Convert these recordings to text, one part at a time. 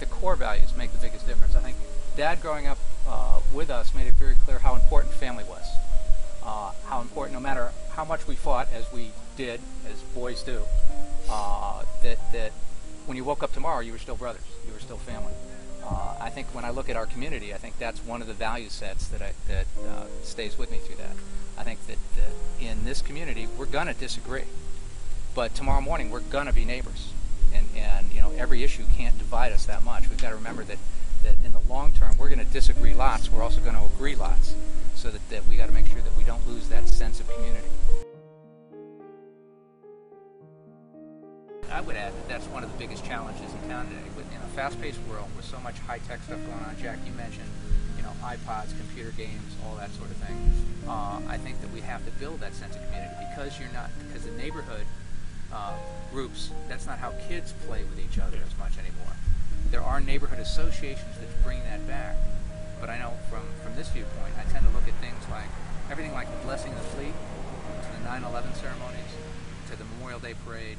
the core values make the biggest difference. I think Dad growing up with us made it very clear how important family was. How important, no matter how much we fought, as we did, as boys do, that when you woke up tomorrow, you were still brothers, you were still family. I think when I look at our community, I think that's one of the value sets that stays with me through that. I think that in this community, we're going to disagree, but tomorrow morning we're going to be neighbors, and you know, every issue can't divide us that much. We've got to remember that in the long term, we're going to disagree lots. We're also going to agree lots, so that we got to make sure that we don't lose that sense of community. I would add that that's one of the biggest challenges in town today. In a fast-paced world with so much high-tech stuff going on, Jack, you mentioned, you know, iPods, computer games, all that sort of thing. I think that we have to build that sense of community because the neighborhood groups, that's not how kids play with each other as much anymore. There are neighborhood associations that bring that back. But I know from this viewpoint, I tend to look at things like everything like the blessing of the fleet, to the 9/11 ceremonies, to the Memorial Day parade,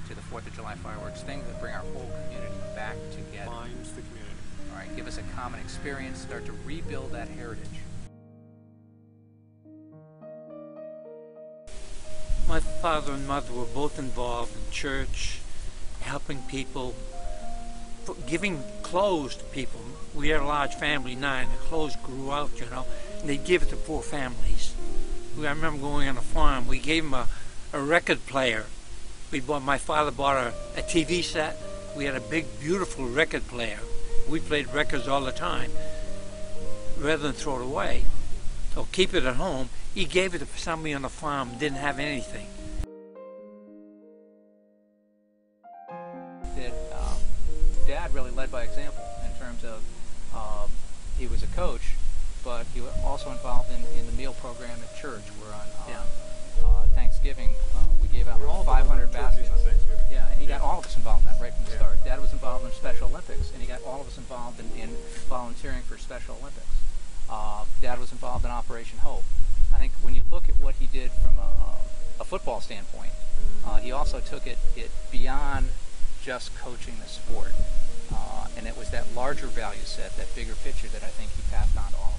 to the 4th of July fireworks, things that bring our whole community back together. Binds the community. All right, give us a common experience, start to rebuild that heritage. My father and mother were both involved in church, helping people, giving clothes to people. We had a large family, 9. The clothes grew out, you know, and they'd give it to poor families. I remember going on a farm. We gave them a record player. My father bought a TV set. We had a big, beautiful record player. We played records all the time. Rather than throw it away or keep it at home, he gave it to somebody on the farm who didn't have anything. Dad really led by example in terms of he was a coach, but he was also involved in the meal program at church. Where on Thanksgiving we gave out 500 baskets. Yeah, and he got all of us involved in that right from the start. Dad was involved in Special Olympics, and he got all of us involved in volunteering for Special Olympics. Dad was involved in Operation Hope. I think when you look at what he did from a football standpoint, he also took it beyond just coaching the sport. And it was that larger value set, that bigger picture that I think he passed on to all of us.